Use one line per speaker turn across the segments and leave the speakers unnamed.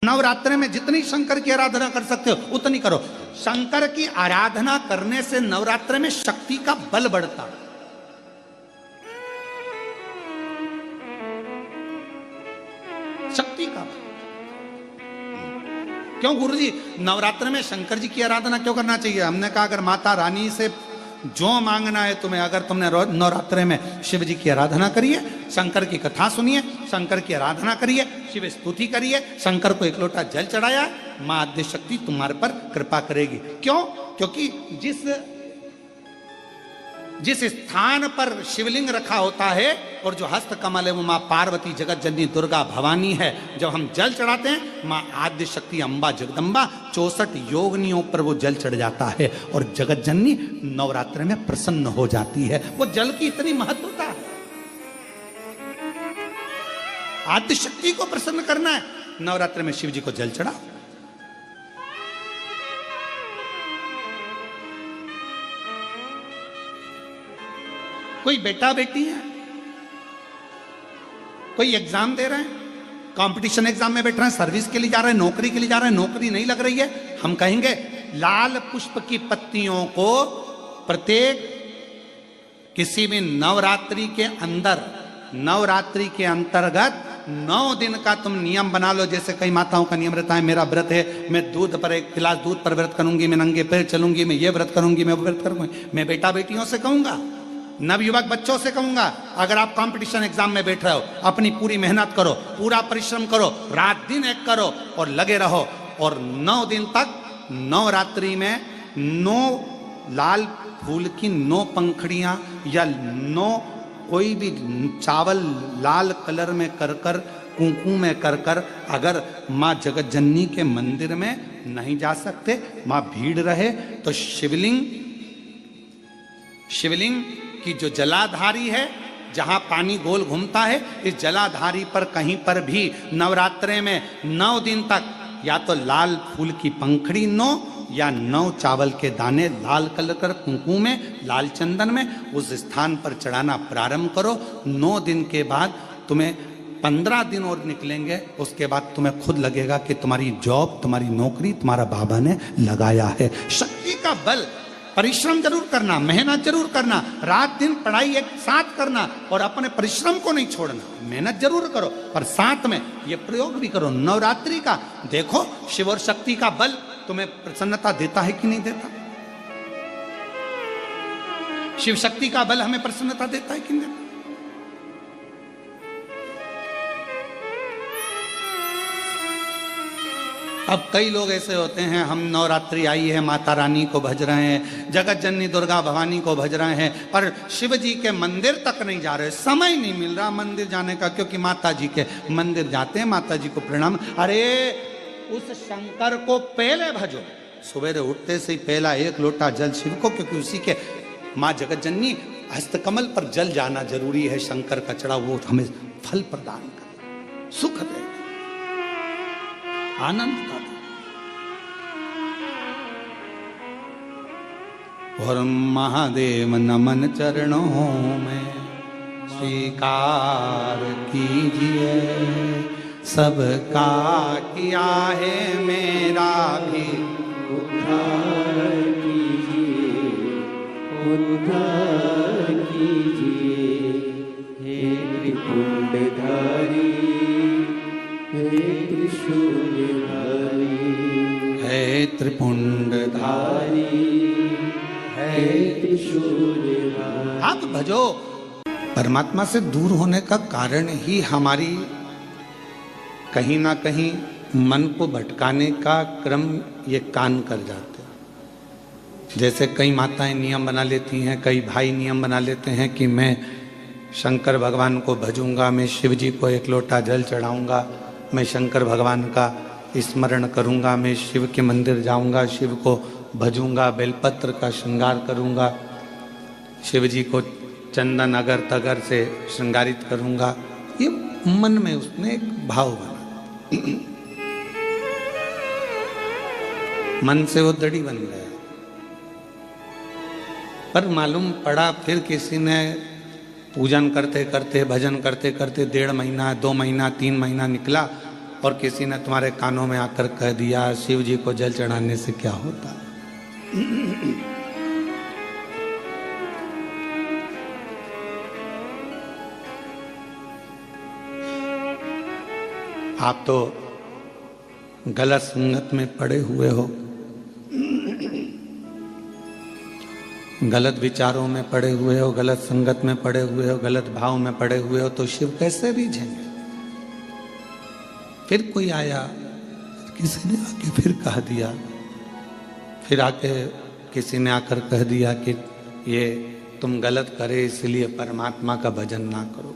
नवरात्रि में जितनी शंकर की आराधना कर सकते हो उतनी करो। शंकर की आराधना करने से नवरात्रि में शक्ति का बल बढ़ता। शक्ति का बल। क्यों गुरुजी नवरात्र में शंकर जी की आराधना क्यों करना चाहिए? हमने कहा अगर माता रानी से जो मांगना है तुम्हें, अगर तुमने नवरात्रे में शिव जी की आराधना करिए, शंकर की कथा सुनिए, शंकर की आराधना करिए, शिव स्तुति करिए, शंकर को एक लोटा जल चढ़ाया, मां आद्य शक्ति तुम्हारे पर कृपा करेगी। क्यों? क्योंकि जिस स्थान पर शिवलिंग रखा होता है और जो हस्त कमल है वो मां पार्वती जगत जननी दुर्गा भवानी है। जब हम जल चढ़ाते हैं मां आद्य शक्ति अम्बा जगदम्बा 64 योगिनियों पर वो जल चढ़ जाता है और जगत जननी नवरात्र में प्रसन्न हो जाती है। वो जल की इतनी महत्वता है। आद्य शक्ति को प्रसन्न करना है, नवरात्र में शिव जी को जल चढ़ा। कोई बेटा बेटी है, कोई एग्जाम दे रहे हैं, कंपटीशन एग्जाम में बैठ रहे हैं, सर्विस के लिए जा रहे हैं, नौकरी के लिए जा रहे हैं, नौकरी नहीं लग रही है, हम कहेंगे लाल पुष्प की पत्तियों को प्रत्येक किसी भी नवरात्रि के अंतर्गत 9 दिन का तुम नियम बना लो। जैसे कई माताओं का नियम रहता है, मेरा व्रत है, मैं दूध पर 1 गिलास दूध पर व्रत करूंगी, मैं नंगे पैर चलूंगी, मैं ये व्रत करूंगी, मैं वो व्रत करूंगी। मैं बेटा बेटियों से कहूंगा, नवयुवक बच्चों से कहूंगा, अगर आप कंपटीशन एग्जाम में बैठ रहे हो, अपनी पूरी मेहनत करो, पूरा परिश्रम करो, रात दिन एक करो और लगे रहो। और 9 दिन तक नवरात्रि में 9 लाल फूल की 9 पंखड़ियां या 9 कोई भी चावल लाल कलर में कर कुंकू में कर अगर माँ जगत जननी के मंदिर में नहीं जा सकते, माँ भीड़ रहे तो शिवलिंग की जो जलाधारी है, जहां पानी गोल घूमता है, इस जलाधारी पर कहीं पर भी नवरात्रे में 9 दिन तक या तो लाल फूल की पंखड़ी 9 या 9 चावल के दाने लाल कलर कर कुंकू में, लाल चंदन में उस स्थान पर चढ़ाना प्रारंभ करो। 9 दिन के बाद तुम्हें 15 दिन और निकलेंगे, उसके बाद तुम्हें खुद लगेगा कि तुम्हारी जॉब, तुम्हारी नौकरी तुम्हारा बाबा ने लगाया है। शक्ति का बल। परिश्रम जरूर करना, मेहनत जरूर करना, रात दिन पढ़ाई एक साथ करना और अपने परिश्रम को नहीं छोड़ना। मेहनत जरूर करो पर साथ में ये प्रयोग भी करो नवरात्रि का। देखो शिव और शक्ति का बल तुम्हें प्रसन्नता देता है कि नहीं देता? शिव शक्ति का बल हमें प्रसन्नता देता है कि नहीं देता? अब कई लोग ऐसे होते हैं, हम नवरात्रि आई है, माता रानी को भज रहे हैं, जगत जननी दुर्गा भवानी को भज रहे हैं, पर शिव जी के मंदिर तक नहीं जा रहे, समय नहीं मिल रहा मंदिर जाने का, क्योंकि माता जी के मंदिर जाते हैं, माता जी को प्रणाम। अरे उस शंकर को पहले भजो, सवेरे उठते से ही पहला 1 लोटा जल शिव को, क्योंकि उसी के माँ जगत जननी हस्तकमल पर जल जाना जरूरी है। शंकर का चढ़ा वो हमें फल प्रदान करे, सुख दे, आनंद का दे। और महादेव नमन चरणों में स्वीकार कीजिए, सबका किया है मेरा भी उद्धार कीजिए, उद्धार कीजिए। हे त्रिपुंडधारी, हे त्रिशूलधारी, हे त्रिपुंडधारी, हे त्रिशूलधारी। आप भजो। परमात्मा से दूर होने का कारण ही हमारी कहीं ना कहीं मन को भटकाने का क्रम ये कान कर जाते हैं। जैसे कई माताएं नियम बना लेती हैं, कई भाई नियम बना लेते हैं कि मैं शंकर भगवान को भजूंगा, मैं शिव जी को 1 लोटा जल चढ़ाऊंगा, मैं शंकर भगवान का स्मरण करूंगा, मैं शिव के मंदिर जाऊंगा, शिव को भजूंगा, बेलपत्र का श्रृंगार करूंगा, शिव जी को चंदन अगर तगर से श्रृंगारित करूंगा। ये मन में उसने एक भाव बना, मन से वो दड़ी बन गया। पर मालूम पड़ा फिर किसी ने पूजन करते करते, भजन करते करते 1.5 महीना, 2 महीना, 3 महीना निकला और किसी ने तुम्हारे कानों में आकर कह दिया शिव जी को जल चढ़ाने से क्या होता है। आप तो गलत संगत में पड़े हुए हो, गलत विचारों में पड़े हुए हो, गलत संगत में पड़े हुए हो, गलत भाव में पड़े हुए हो, तो शिव कैसे रीझेंगे। फिर कोई आया, किसी ने आके फिर कह दिया, फिर आके किसी ने आकर कह दिया कि ये तुम गलत करे इसलिए परमात्मा का भजन ना करो।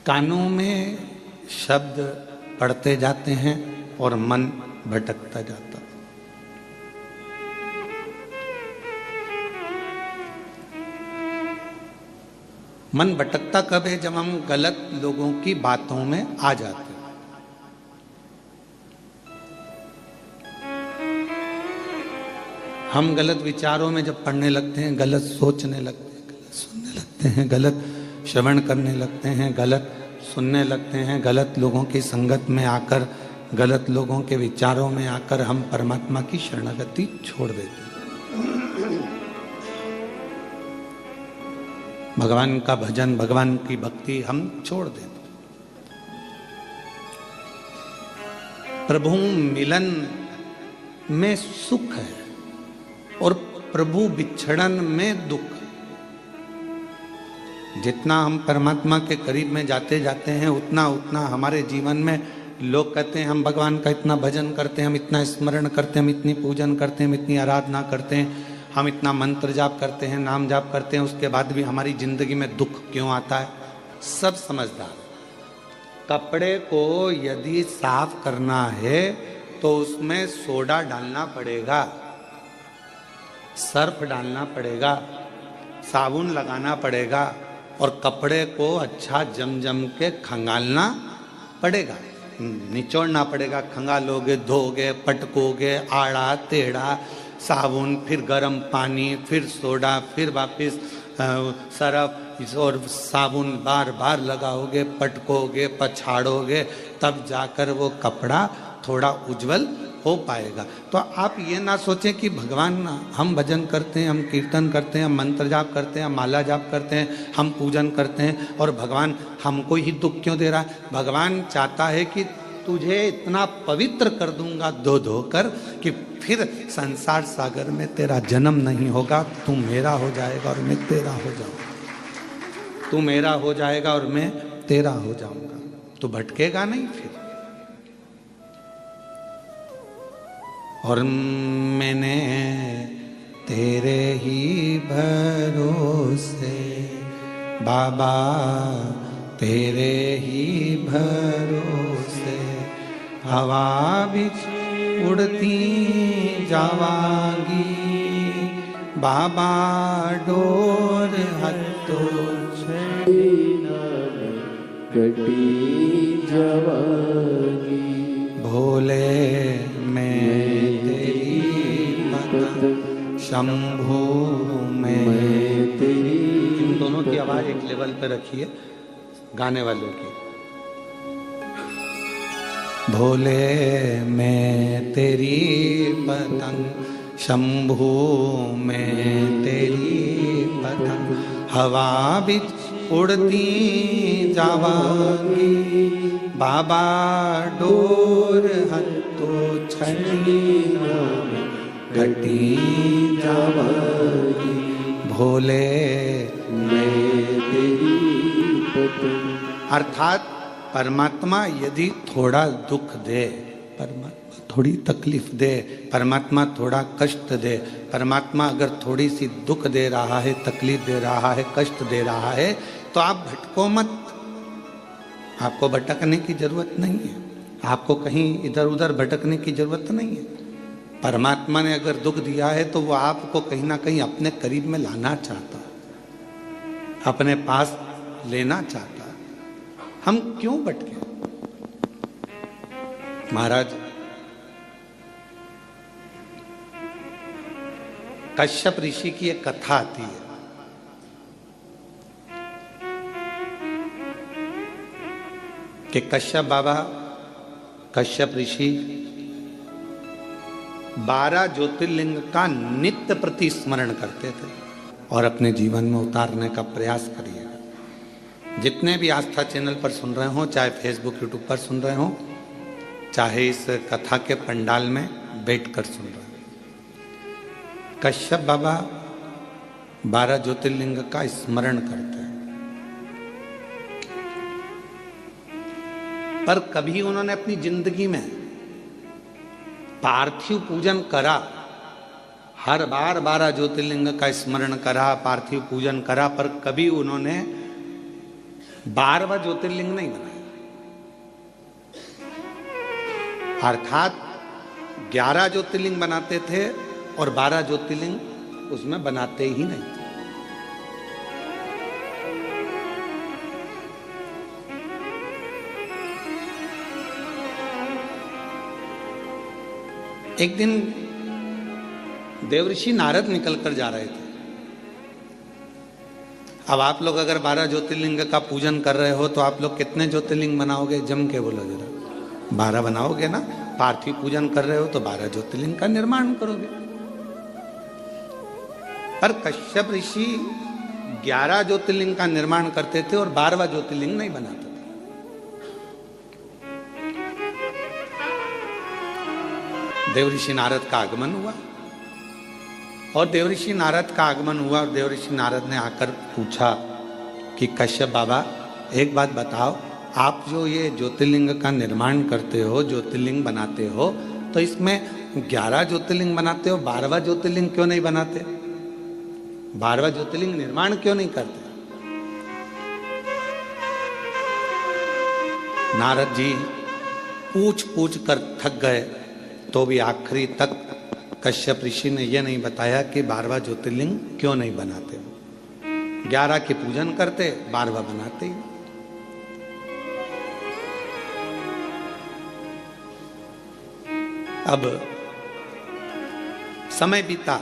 कानों में शब्द पढ़ते जाते हैं और मन भटकता जाता है। मन भटकता कब है? जब हम गलत लोगों की बातों में आ जाते हैं। हम गलत विचारों में जब पढ़ने लगते हैं, गलत सोचने लगते हैं, गलत सुनने लगते हैं, गलत श्रवण करने लगते हैं, गलत सुनने लगते हैं, गलत लोगों की संगत में आकर, गलत लोगों के विचारों में आकर हम परमात्मा की शरणागति छोड़ देते हैं। भगवान का भजन, भगवान की भक्ति हम छोड़ देते। प्रभु मिलन में सुख है और प्रभु बिछड़न में दुख। जितना हम परमात्मा के करीब में जाते जाते हैं उतना उतना हमारे जीवन में लोग कहते हैं हम भगवान का इतना भजन करते हैं, हम इतना स्मरण करते हैं, हम इतनी पूजन करते हैं, हम इतनी आराधना करते हैं, हम इतना मंत्र जाप करते हैं, नाम जाप करते हैं, उसके बाद भी हमारी जिंदगी में दुख क्यों आता है। सब समझदार। कपड़े को यदि साफ करना है तो उसमें सोडा डालना पड़ेगा, सर्फ डालना पड़ेगा, साबुन लगाना पड़ेगा और कपड़े को अच्छा जम जम के खंगालना पड़ेगा, निचोड़ना पड़ेगा। खंगालोगे, धोगे, पटकोगे, आड़ा टेढ़ा, साबुन, फिर गर्म पानी, फिर सोडा, फिर वापस सरफ और साबुन बार बार लगाओगे, पटकोगे, पछाड़ोगे, तब जाकर वो कपड़ा थोड़ा उज्जवल हो पाएगा। तो आप ये ना सोचें कि भगवान, हम भजन करते हैं, हम कीर्तन करते हैं, हम मंत्र जाप करते हैं, हम माला जाप करते हैं, हम पूजन करते हैं और भगवान हमको ही दुख क्यों दे रहा है। भगवान चाहता है कि तुझे इतना पवित्र कर दूंगा धो धो कर कि फिर संसार सागर में तेरा जन्म नहीं होगा, तू मेरा हो जाएगा और मैं तेरा हो जाऊंगा, तू मेरा हो जाएगा और मैं तेरा हो जाऊंगा, तू भटकेगा नहीं फिर। और मैंने तेरे ही भरोसे बाबा, तेरे ही भरोसे हवा बिच उड़ती जावांगी, बाबा डोर हत्तो
कटी जावांगी,
भोले मैं तेरी पतंग, शंभू मैं तेरी। इन दोनों की आवाज एक लेवल पे रखिए गाने वालों की। भोले मैं तेरी पतंग, शंभू मैं तेरी पतंग, हवा बिच उड़ती जावांगी, बाबा डोर हत्तो छड़ी घटी जावांगी, भोले
मैं तेरी पतंग।
अर्थात परमात्मा यदि थोड़ा दुख दे, परमात्मा थोड़ी तकलीफ दे, परमात्मा थोड़ा कष्ट दे, परमात्मा अगर थोड़ी सी दुख दे रहा है, तकलीफ दे रहा है, कष्ट दे रहा है, तो आप भटको मत। आपको भटकने की जरूरत नहीं है, आपको कहीं इधर उधर भटकने की जरूरत नहीं है। परमात्मा ने अगर दुख दिया है तो वो आपको कहीं ना कहीं अपने करीब में लाना चाहता है, अपने पास लेना चाहता है। हम क्यों भटके? महाराज कश्यप ऋषि की एक कथा आती है। कि कश्यप बाबा, कश्यप ऋषि 12 ज्योतिर्लिंग का नित्य प्रति स्मरण करते थे और अपने जीवन में उतारने का प्रयास करिए। जितने भी आस्था चैनल पर सुन रहे हो, चाहे फेसबुक यूट्यूब पर सुन रहे हो, चाहे इस कथा के पंडाल में बैठकर सुन रहे हो, कश्यप बाबा 12 ज्योतिर्लिंग का स्मरण करते हैं। पर कभी उन्होंने अपनी जिंदगी में पार्थिव पूजन करा? हर बार 12 ज्योतिर्लिंग का स्मरण करा, पार्थिव पूजन करा, पर कभी उन्होंने 12वां ज्योतिर्लिंग नहीं बनाया। अर्थात 11 ज्योतिर्लिंग बनाते थे और 12 ज्योतिर्लिंग उसमें बनाते ही नहीं थे। एक दिन देवऋषि नारद निकलकर जा रहे थे। अब आप लोग अगर 12 ज्योतिर्लिंग का पूजन कर रहे हो तो आप लोग कितने ज्योतिर्लिंग बनाओगे? जम के बोलो जरा। 12 बनाओगे ना? पार्थिव पूजन कर रहे हो तो 12 ज्योतिर्लिंग का निर्माण करोगे। पर कश्यप ऋषि 11 ज्योतिर्लिंग का निर्माण करते थे और 12वां ज्योतिर्लिंग नहीं बनाते थे। देवऋषि नारद का आगमन हुआ और देवऋषि नारद का आगमन हुआ और देवऋषि नारद ने आकर पूछा कि कश्यप बाबा, एक बात बताओ, आप जो ये ज्योतिर्लिंग का निर्माण करते हो, ज्योतिर्लिंग बनाते हो, तो इसमें 11 ज्योतिर्लिंग बनाते हो, 12वां ज्योतिर्लिंग क्यों नहीं बनाते? 12वां ज्योतिर्लिंग निर्माण क्यों नहीं करते? नारद जी पूछ पूछ कर थक गए, तो भी आखिरी तक कश्यप ऋषि ने यह नहीं बताया कि 12वां ज्योतिर्लिंग क्यों नहीं बनाते। 11 की पूजन करते, 12वां बनाते ही। अब समय बीता,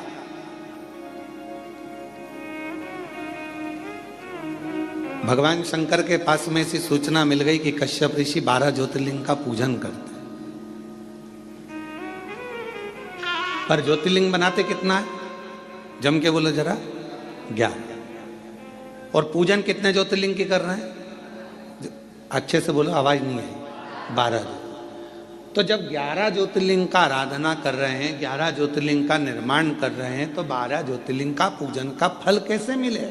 भगवान शंकर के पास में ऐसी सूचना मिल गई कि कश्यप ऋषि 12 ज्योतिर्लिंग का पूजन करते, पर ज्योतिर्लिंग बनाते कितना है? जम के बोलो जरा। 11। और पूजन कितने ज्योतिर्लिंग की कर रहे हैं? अच्छे से बोलो, आवाज नहीं आई। 12। तो जब 11 ज्योतिर्लिंग का आराधना कर रहे हैं, 11 ज्योतिर्लिंग का निर्माण कर रहे हैं, तो 12 ज्योतिर्लिंग का पूजन का फल कैसे मिले?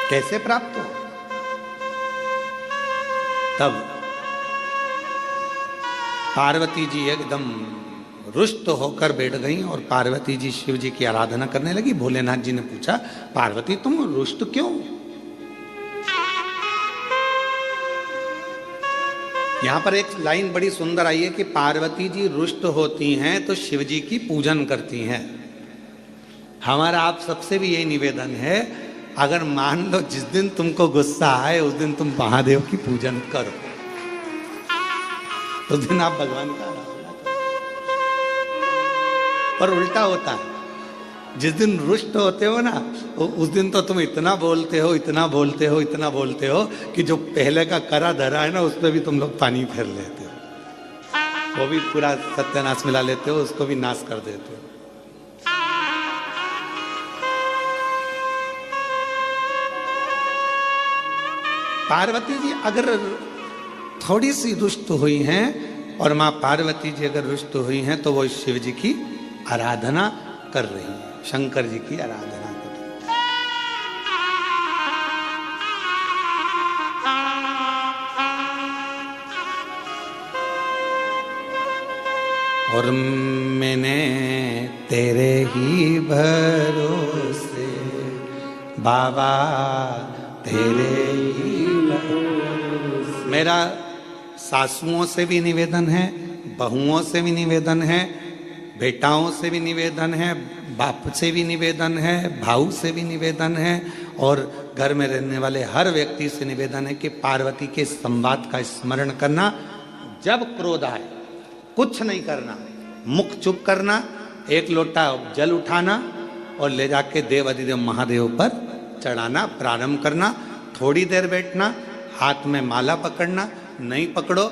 कैसे प्राप्त हो? तब पार्वती जी एकदम रुष्ट होकर बैठ गई और पार्वती जी शिव जी की आराधना करने लगी। भोलेनाथ जी ने पूछा, पार्वती तुम रुष्ट क्यों? यहां पर एक लाइन बड़ी सुंदर आई है कि पार्वती जी रुष्ट होती हैं तो शिव जी की पूजन करती हैं। हमारा आप सबसे भी यही निवेदन है, अगर मान लो जिस दिन तुमको गुस्सा आए उस दिन तुम महादेव की पूजन करो, उस दिन आप भगवान का आराधना करो। पर उल्टा होता है, जिस दिन रुष्ट होते हो ना, उस दिन तो तुम इतना बोलते हो, इतना बोलते हो, इतना बोलते हो कि जो पहले का करा धरा है ना, उस पर भी तुम लोग पानी फेर लेते हो, वो भी पूरा सत्यानाश मिला लेते हो, उसको भी नाश कर देते हो। पार्वती जी अगर थोड़ी सी रुष्ट हुई हैं और मां पार्वती जी अगर रुष्ट हुई हैं तो वो शिव जी की आराधना कर रही हैं, शंकर जी की आराधना कर रही हैं। और मैंने तेरे ही भरोसे बाबा, तेरे ही भरोसे। मेरा सासुओं से भी निवेदन है, बहुओं से भी निवेदन है, बेटाओं से भी निवेदन है, बाप से भी निवेदन है, भाऊ से भी निवेदन है, और घर में रहने वाले हर व्यक्ति से निवेदन है कि पार्वती के संवाद का स्मरण करना। जब क्रोध आए कुछ नहीं करना, मुख चुप करना, एक लोटा जल उठाना और ले जाके देव अधिदेव महादेव पर चढ़ाना प्रारंभ करना। थोड़ी देर बैठना, हाथ में माला पकड़ना, नहीं पकड़ो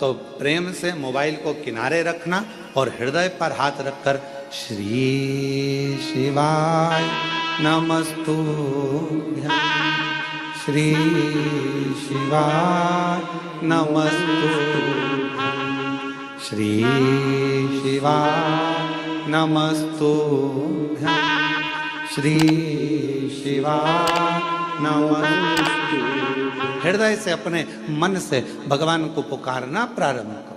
तो प्रेम से मोबाइल को किनारे रखना और हृदय पर हाथ रखकर श्री शिवाय नमस्तुभ्यं, श्री शिवाय नमस्तुभ्यं, श्री शिवाय नमस्तुभ्यं, श्री शिवाय नमस्तुभ्यं। हृदय से अपने मन से भगवान को पुकारना प्रारंभ करो।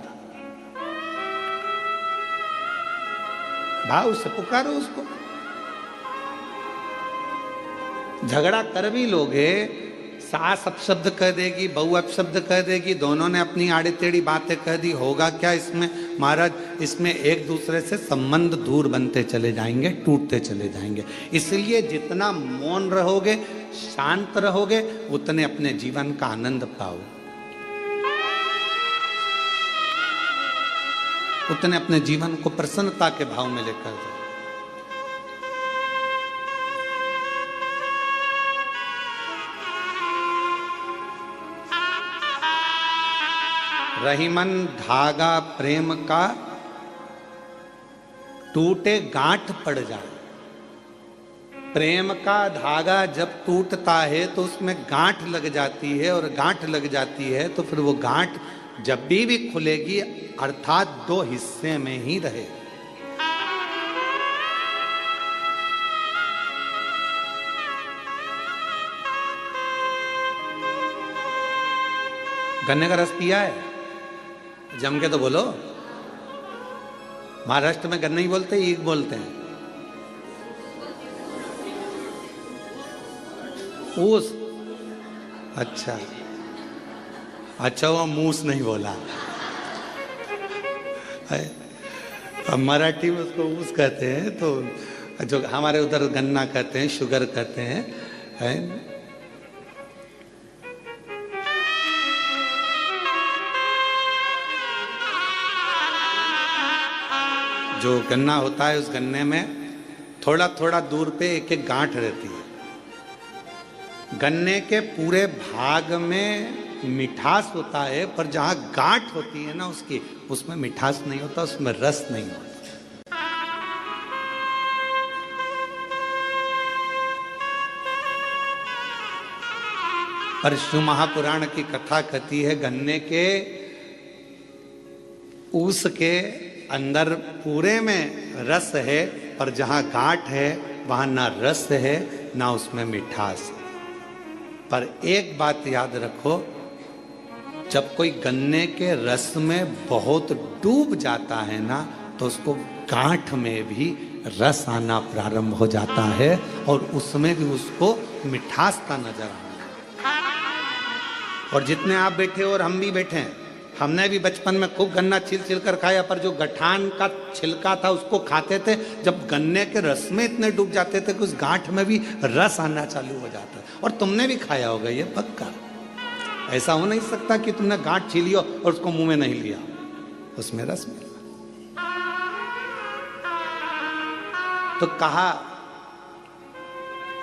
भाव से पुकारो उसको। झगड़ा कर भी लोगे, सास अपशब्द कह देगी, बहू अपशब्द कह देगी, दोनों ने अपनी आड़ी टेढ़ी बातें कह दी, होगा क्या इसमें महाराज? इसमें एक दूसरे से संबंध दूर बनते चले जाएंगे, टूटते चले जाएंगे। इसलिए जितना मौन रहोगे, शांत रहोगे, उतने अपने जीवन का आनंद पाओगे, उतने अपने जीवन को प्रसन्नता के भाव में लेकर जाओ। रहीमन धागा प्रेम का टूटे गांठ पड़ जाए। प्रेम का धागा जब टूटता है तो उसमें गांठ लग जाती है, और गांठ लग जाती है तो फिर वो गांठ जब भी खुलेगी, अर्थात दो हिस्से में ही रहे। गन्ने का रस पिया है? जम के तो बोलो। महाराष्ट्र में गन्ना ही बोलते हैं, ईख बोलते हैं। ऊस, अच्छा अच्छा, वो मूस नहीं बोला। मराठी में उसको ऊस कहते हैं, तो जो हमारे उधर गन्ना कहते हैं, शुगर कहते हैं, है? जो गन्ना होता है, उस गन्ने में थोड़ा थोड़ा दूर पे एक एक गांठ रहती है। गन्ने के पूरे भाग में मिठास होता है, पर जहां गांठ होती है ना उसकी, उसमें मिठास नहीं होता, उसमें रस नहीं होता। पर शिव महापुराण की कथा कहती है, गन्ने के ऊस के अंदर पूरे में रस है, पर जहां गांठ है वहां ना रस है ना उसमें मिठास है। पर एक बात याद रखो, जब कोई गन्ने के रस में बहुत डूब जाता है ना, तो उसको गांठ में भी रस आना प्रारंभ हो जाता है, और उसमें भी उसको मिठासता नजर आना। और जितने आप बैठे और हम भी बैठे हैं, हमने भी बचपन में खूब गन्ना छिल छिल कर खाया, पर जो गठान का छिलका था उसको खाते थे, जब गन्ने के रस में इतने डूब जाते थे कि उस गांठ में भी रस आना चालू हो जाता है। और तुमने भी खाया होगा, ये पक्का। ऐसा हो नहीं सकता कि तुमने गांठ छीली हो और उसको मुंह में नहीं लिया, उसमें रस मिला। तो कहा,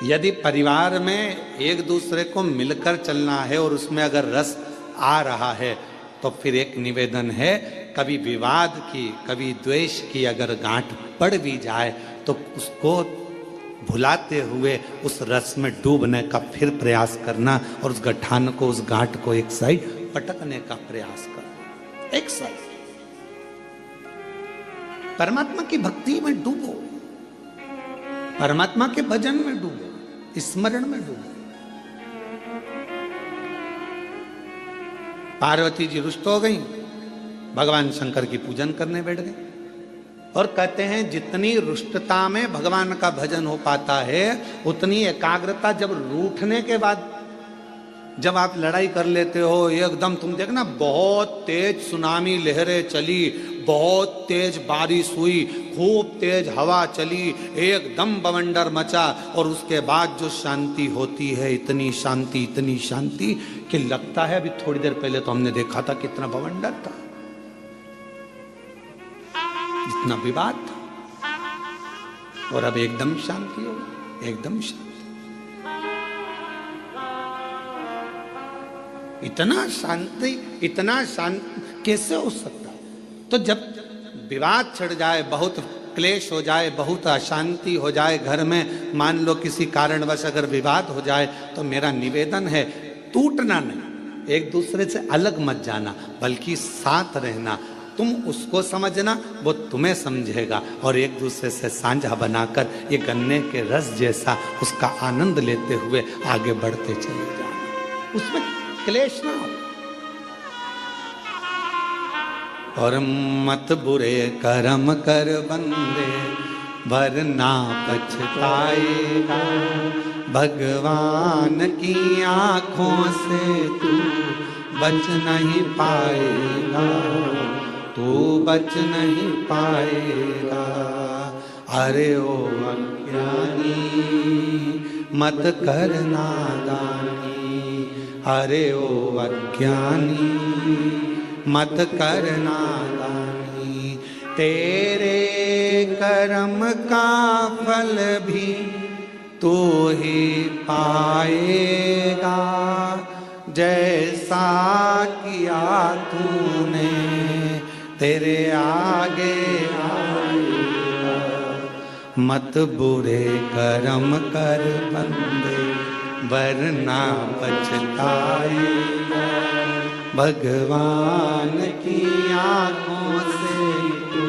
यदि परिवार में एक दूसरे को मिलकर चलना है और उसमें अगर रस आ रहा है, तो फिर एक निवेदन है, कभी विवाद की, कभी द्वेष की अगर गांठ पड़ भी जाए, तो उसको भुलाते हुए उस रस में डूबने का फिर प्रयास करना, और उस गठान को, उस गांठ को एक साइड पटकने का प्रयास करना। एक साइड परमात्मा की भक्ति में डूबो, परमात्मा के भजन में डूबो, स्मरण में डूबो। पार्वती जी रुष्ट हो गई, भगवान शंकर की पूजन करने बैठ गए, और कहते हैं जितनी रुष्टता में भगवान का भजन हो पाता है, उतनी एकाग्रता जब रूठने के बाद, जब आप लड़ाई कर लेते हो एकदम, तुम देखना बहुत तेज सुनामी लहरें चली, बहुत तेज बारिश हुई, खूब तेज हवा चली, एकदम बवंडर मचा, और उसके बाद जो शांति होती है, इतनी शांति कि लगता है अभी थोड़ी देर पहले तो हमने देखा था कितना बवंडर था, इतना विवाद था, और अब एकदम शांति हो, एकदम शांति। इतना शांत कैसे हो सकता है? तो जब विवाद छिड़ जाए, बहुत क्लेश हो जाए, बहुत अशांति हो जाए घर में, मान लो किसी कारणवश अगर विवाद हो जाए, तो मेरा निवेदन है टूटना नहीं, एक दूसरे से अलग मत जाना, बल्कि साथ रहना। तुम उसको समझना, वो तुम्हें समझेगा, और एक दूसरे से साझा बनाकर ये गन्ने के रस जैसा उसका आनंद लेते हुए आगे बढ़ते चले जाना, उसमें क्लेश ना हो। और मत बुरे कर्म कर बंदे, वरना पछताएगा, भगवान की आंखों से तू बच नहीं पाएगा, तू बच नहीं पाएगा। अरे ओ अज्ञानी मत कर नादानी, अरे ओ अज्ञानी मत कर नादानी, तेरे कर्म का फल भी तू ही पाएगा, जैसा किया तूने तेरे आगे आएगा। मत बुरे कर्म कर बंदे, वरना पछताएगा, भगवान की आंखों से तू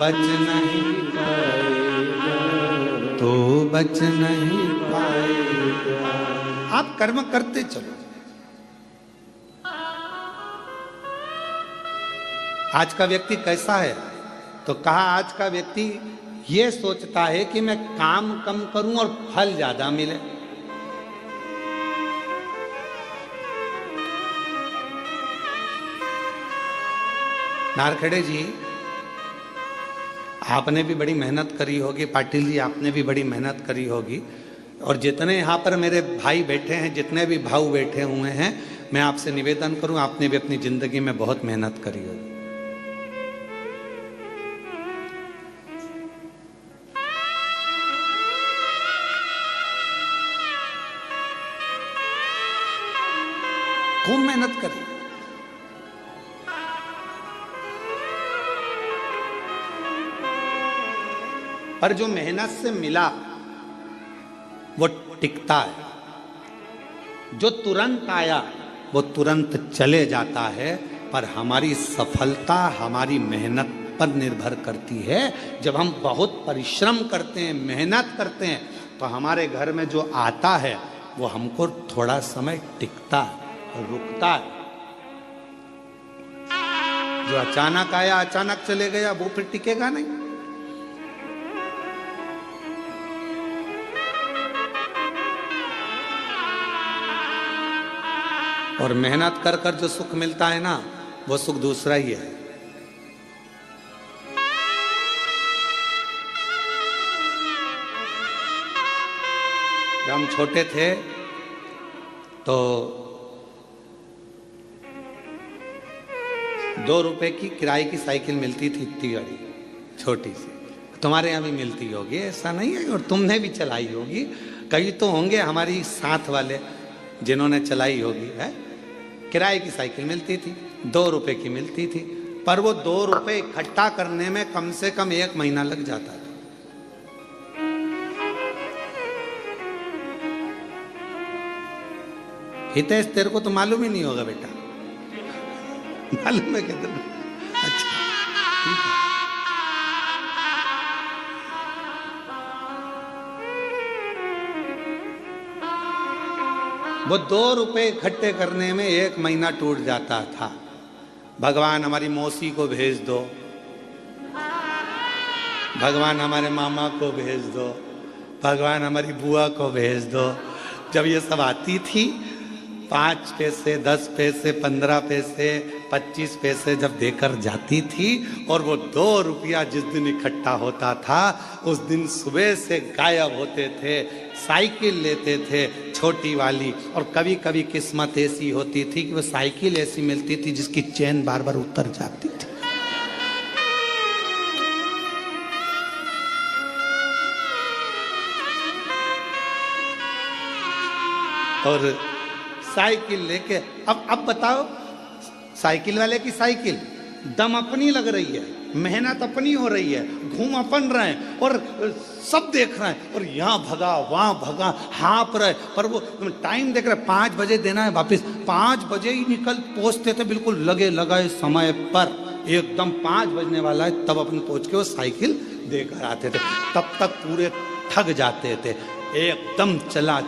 बच नहीं पाएगा, तू बच नहीं पाएगा। आप कर्म करते चलो। आज का व्यक्ति कैसा है? तो कहा आज का व्यक्ति ये सोचता है कि मैं काम कम करूं और फल ज्यादा मिले। नारखेड़े जी, आपने भी बड़ी मेहनत करी होगी, पाटिल जी आपने भी बड़ी मेहनत करी होगी, और जितने यहाँ पर मेरे भाई बैठे हैं, जितने भी भाऊ बैठे हुए हैं, मैं आपसे निवेदन करूं, आपने भी अपनी जिंदगी में बहुत मेहनत करी होगी। खूब मेहनत करी। पर जो मेहनत से मिला वो टिकता है, जो तुरंत आया वो तुरंत चले जाता है। पर हमारी सफलता हमारी मेहनत पर निर्भर करती है। जब हम बहुत परिश्रम करते हैं, मेहनत करते हैं, तो हमारे घर में जो आता है वो हमको थोड़ा समय टिकता है, रुकता है। जो अचानक आया अचानक चले गया वो फिर टिकेगा नहीं। और मेहनत कर कर जो सुख मिलता है ना, वो सुख दूसरा ही है। जब हम छोटे थे तो 2 रुपए की किराए की साइकिल मिलती थी, इतनी बड़ी छोटी सी। तुम्हारे यहाँ भी मिलती होगी, ऐसा नहीं है, और तुमने भी चलाई होगी। कई तो होंगे हमारी साथ वाले जिन्होंने चलाई होगी। है, किराए की साइकिल मिलती थी, 2 रुपए की मिलती थी, पर वो 2 रुपए इकट्ठा करने में कम से कम 1 महीना लग जाता था। हितेश, तेरे को तो मालूम ही नहीं होगा बेटा। मालूम है क्या तेरे? अच्छा, ठीक है। वो 2 रुपए इकट्ठे करने में 1 महीना टूट जाता था। भगवान हमारी मौसी को भेज दो, भगवान हमारे मामा को भेज दो, भगवान हमारी बुआ को भेज दो। जब ये सब आती थी, 5 पैसे, 10 पैसे, 15 पैसे, 25 पैसे जब देकर जाती थी, और वो 2 रुपया जिस दिन इकट्ठा होता था, उस दिन सुबह से गायब होते थे। साइकिल लेते थे छोटी वाली, और कभी कभी किस्मत ऐसी होती थी कि वो साइकिल ऐसी मिलती थी जिसकी चेन बार बार उतर जाती थी। और साइकिल लेके अब बताओ, साइकिल वाले की साइकिल दम अपनी लग रही है, मेहनत अपनी हो रही है, घूम अपन रहे हैं और सब देख रहे हैं, और यहाँ भगा वहां भगा, हाँप रहे, पर वो टाइम देख रहे, 5 बजे देना है वापिस, 5 बजे ही निकल पहुंचते थे, बिल्कुल लगे लगाए समय पर, एकदम 5 बजने वाला है तब अपन पहुंच के वो साइकिल देकर आते थे। तब तक पूरे थक जाते थे, एकदम चला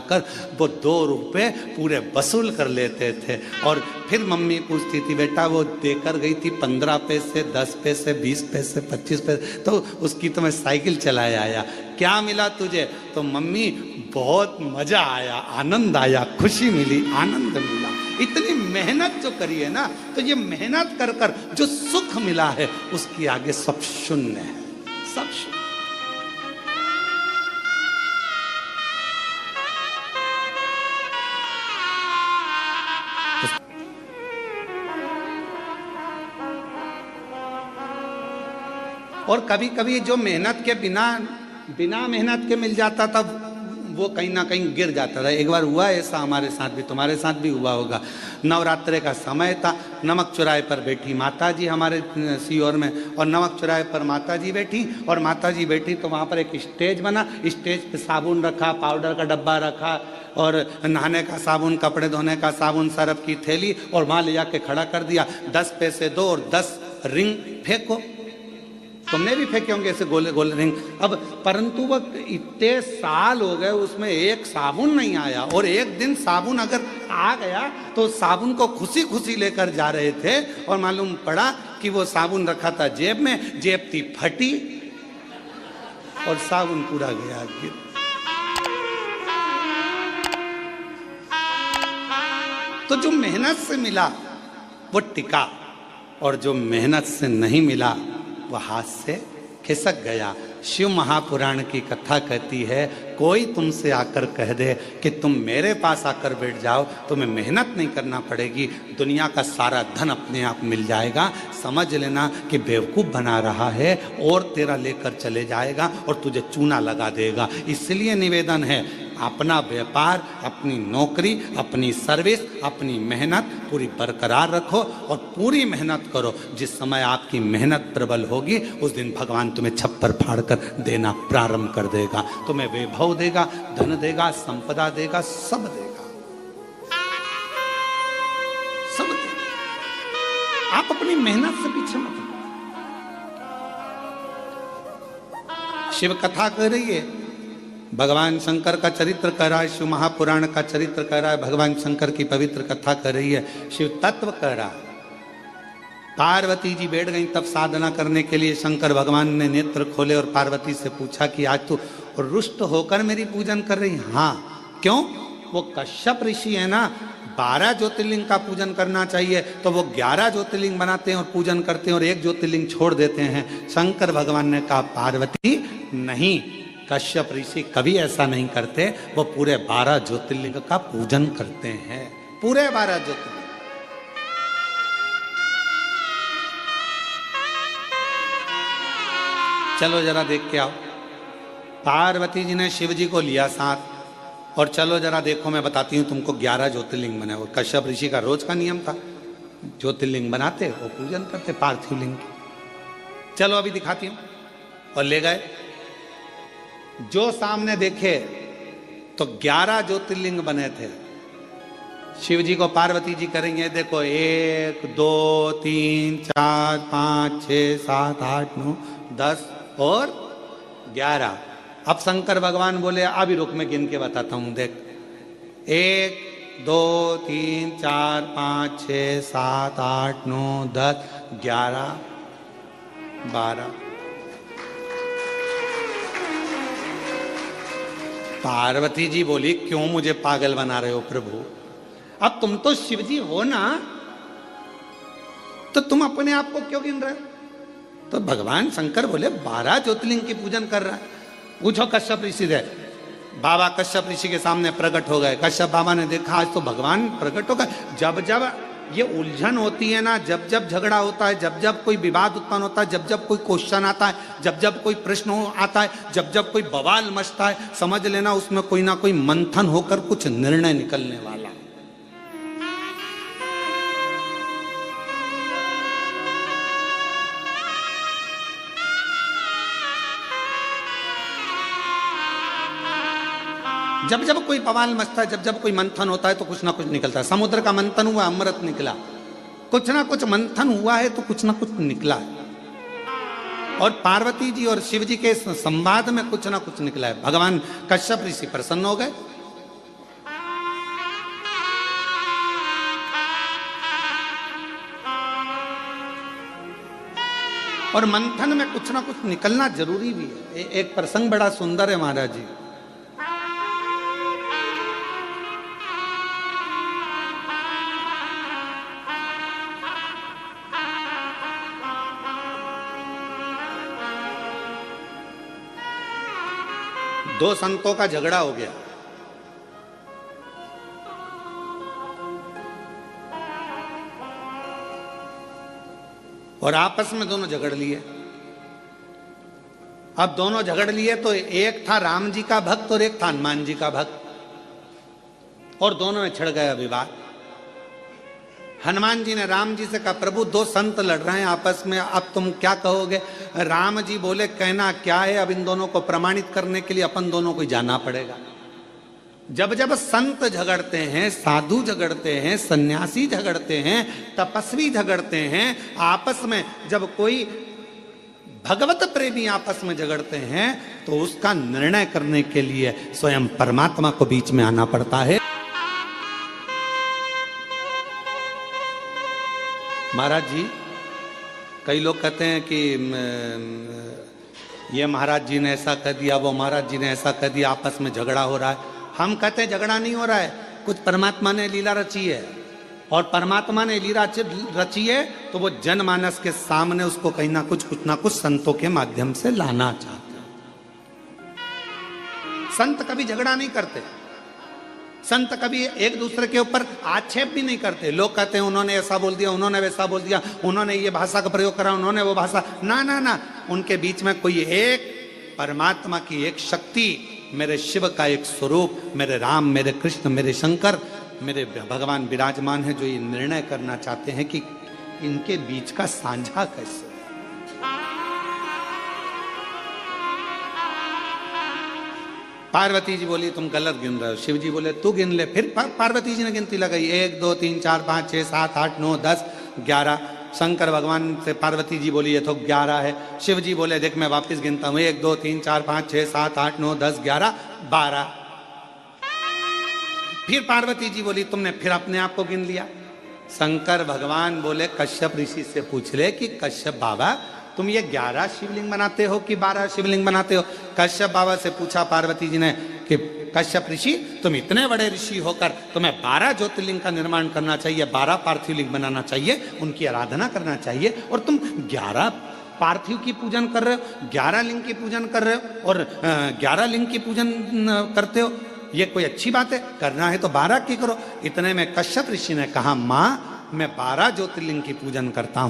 कर वो 2 रुपए पूरे वसूल कर लेते थे। और फिर मम्मी पूछती थी, बेटा वो देकर गई थी 15 पैसे, 10 पैसे, 20 पैसे, 25 पैसे, तो उसकी तो मैं साइकिल चलाए आया, क्या मिला तुझे? तो मम्मी बहुत मजा आया, आनंद आया, खुशी मिली, आनंद मिला। इतनी मेहनत जो करी है ना, तो ये मेहनत कर कर जो सुख मिला है उसके आगे सब शून्य है, सब शून्य। और कभी कभी जो मेहनत के बिना मेहनत के मिल जाता तब वो कहीं ना कहीं गिर जाता था। एक बार हुआ ऐसा हमारे साथ भी, तुम्हारे साथ भी हुआ होगा। नवरात्रे का समय था, नमक चौराहे पर बैठी माता जी हमारे सीहोर में, और नमक चौराहे पर माता जी बैठी, और माता जी बैठी तो वहाँ पर एक स्टेज बना, स्टेज पे साबुन रखा, पाउडर का डब्बा रखा, और नहाने का साबुन, कपड़े धोने का साबुन, सरफ की थैली, और वहाँ ले जाके खड़ा कर दिया, 10 पैसे दो और 10 रिंग फेंको। तुमने भी फेंके होंगे ऐसे गोले गोले रिंग। अब परंतु वो इतने साल हो गए उसमें एक साबुन नहीं आया, और एक दिन साबुन अगर आ गया तो साबुन को खुशी खुशी लेकर जा रहे थे, और मालूम पड़ा कि वो साबुन रखा था जेब में, जेब थी फटी और साबुन पूरा गया गिर। तो जो मेहनत से मिला वो टिका, और जो मेहनत से नहीं मिला वह हाथ से खिसक गया। शिव महापुराण की कथा कहती है, कोई तुमसे आकर कह दे कि तुम मेरे पास आकर बैठ जाओ, तुम्हें मेहनत नहीं करना पड़ेगी, दुनिया का सारा धन अपने आप मिल जाएगा, समझ लेना कि बेवकूफ़ बना रहा है और तेरा लेकर चले जाएगा और तुझे चूना लगा देगा। इसलिए निवेदन है, अपना व्यापार, अपनी नौकरी, अपनी सर्विस, अपनी मेहनत पूरी बरकरार रखो और पूरी मेहनत करो। जिस समय आपकी मेहनत प्रबल होगी उस दिन भगवान तुम्हें छप्पर फाड़ कर देना प्रारंभ कर देगा, तुम्हें वैभव देगा, धन देगा, संपदा देगा, सब देगा, सब देगा। आप अपनी मेहनत से पीछे मत। शिव कथा कह रही है, भगवान शंकर का चरित्र कह रहा है, शिव महापुराण का चरित्र कह रहा है, भगवान शंकर की पवित्र कथा कर रही है, शिव तत्व कह रहा है। पार्वती जी बैठ गई तब साधना करने के लिए, शंकर भगवान ने नेत्र खोले और पार्वती से पूछा कि आज तू रुष्ट होकर मेरी पूजन कर रही? हाँ। क्यों? वो कश्यप ऋषि है ना, 12 ज्योतिर्लिंग का पूजन करना चाहिए, तो वो 11 ज्योतिर्लिंग बनाते हैं और पूजन करते हैं और 1 ज्योतिर्लिंग छोड़ देते हैं। शंकर भगवान ने कहा, पार्वती नहीं, कश्यप ऋषि कभी ऐसा नहीं करते, वो पूरे 12 ज्योतिर्लिंग का पूजन करते हैं, पूरे 12 ज्योतिर्लिंग। चलो जरा देख के आओ। पार्वती जी ने शिव जी को लिया साथ, और चलो जरा देखो, मैं बताती हूँ तुमको 11 ज्योतिर्लिंग बने। और कश्यप ऋषि का रोज का नियम था, ज्योतिर्लिंग बनाते वो पूजन करते पार्थिव लिंग की। चलो अभी दिखाती हूँ। और ले गए, जो सामने देखे तो 11 ज्योतिर्लिंग बने थे। शिव जी को पार्वती जी करेंगे, देखो 1 2 3 4 5 6 7 8 9 10 और 11। अब शंकर भगवान बोले, अभी रुक मैं गिन के बताता हूं, देख 1 2 3 4 5 6 7 8 9 10 11 12। पार्वती जी बोली, क्यों मुझे पागल बना रहे हो प्रभु? अब तुम तो शिव जी हो ना, तो तुम अपने आप को क्यों गिन रहे हो? तो भगवान शंकर बोले, 12 ज्योतिर्लिंग की पूजन कर रहा है। पूछो कश्यप ऋषि से। बाबा कश्यप ऋषि के सामने प्रकट हो गए। कश्यप बाबा ने देखा, आज तो भगवान प्रकट हो गए। जब जब ये उलझन होती है ना, जब जब झगड़ा होता है, जब जब कोई विवाद उत्पन्न होता है, जब जब कोई क्वेश्चन आता है, जब जब कोई प्रश्न आता है, जब जब कोई बवाल मचता है, समझ लेना उसमें कोई ना कोई मंथन होकर कुछ निर्णय निकलने वाला है। जब जब कोई बवाल मचता है, जब जब कोई मंथन होता है तो कुछ ना कुछ निकलता है। समुद्र का मंथन हुआ, अमृत निकला। कुछ ना कुछ मंथन हुआ है तो कुछ ना कुछ निकला है। और पार्वती जी और शिव जी के संवाद में कुछ ना कुछ निकला है। भगवान कश्यप ऋषि प्रसन्न हो गए। और मंथन में कुछ ना कुछ निकलना जरूरी भी है। एक प्रसंग बड़ा सुंदर है महाराज जी। दो संतों का झगड़ा हो गया। और आपस में दोनों झगड़ लिए। अब दोनों झगड़ लिए तो एक था राम जी का भक्त और एक था हनुमान जी का भक्त, और दोनों में छिड़ गया विवाद। हनुमान जी ने राम जी से कहा, प्रभु दो संत लड़ रहे हैं आपस में, अब तुम क्या कहोगे? राम जी बोले, कहना क्या है, अब इन दोनों को प्रमाणित करने के लिए अपन दोनों को जाना पड़ेगा। जब जब संत झगड़ते हैं, साधु झगड़ते हैं, सन्यासी झगड़ते हैं, तपस्वी झगड़ते हैं आपस में, जब कोई भगवत प्रेमी आपस में झगड़ते हैं तो उसका निर्णय करने के लिए स्वयं परमात्मा को बीच में आना पड़ता है। महाराज जी, कई लोग कहते हैं कि ये महाराज जी ने ऐसा कह दिया, वो महाराज जी ने ऐसा कह दिया, आपस में झगड़ा हो रहा है। हम कहते हैं झगड़ा नहीं हो रहा है, कुछ परमात्मा ने लीला रची है, और परमात्मा ने लीला रची है तो वो जनमानस के सामने उसको कहीं ना कुछ ना कुछ संतों के माध्यम से लाना चाहते हैं। संत कभी झगड़ा नहीं करते, संत कभी एक दूसरे के ऊपर आक्षेप भी नहीं करते। लोग कहते हैं उन्होंने ऐसा बोल दिया, उन्होंने वैसा बोल दिया, उन्होंने ये भाषा का प्रयोग करा, उन्होंने वो भाषा, ना ना ना। उनके बीच में कोई एक परमात्मा की एक शक्ति, मेरे शिव का एक स्वरूप, मेरे राम, मेरे कृष्ण, मेरे शंकर, मेरे भगवान विराजमान है, जो ये निर्णय करना चाहते हैं कि इनके बीच का साझा कैसे। पार्वती जी बोली तुम गलत गिन रहे हो। शिव जी बोले तू गिन ले। फिर पार्वती जी ने गिनती लगाई, 1 2 3 4 5 6 7 8 9 10 11। शंकर भगवान से पार्वती जी बोली ये तो 11 है। शिव जी बोले देख मैं वापस गिनता हूं, 1 2 3 4 5 6 7 8 9 10 11 12। फिर पार्वती जी बोली तुमने फिर अपने आप को गिन लिया। शंकर भगवान बोले कश्यप ऋषि से पूछ ले कि कश्यप बाबा तुम ये 11 शिवलिंग बनाते हो कि 12 शिवलिंग बनाते हो? कश्यप बाबा से पूछा पार्वती जी ने कि कश्यप ऋषि तुम इतने बड़े ऋषि होकर तुम्हें 12 ज्योतिर्लिंग का निर्माण करना चाहिए, 12 पार्थिव लिंग बनाना चाहिए, उनकी आराधना करना चाहिए, और तुम 11 पार्थिव की पूजन कर रहे हो, 11 लिंग की पूजन कर रहे हो और 11 लिंग की पूजन करते हो, ये कोई अच्छी बात है? करना है तो 12 की करो। इतने में कश्यप ऋषि ने कहा माँ मैं 12 ज्योतिर्लिंग की पूजन करता हूं।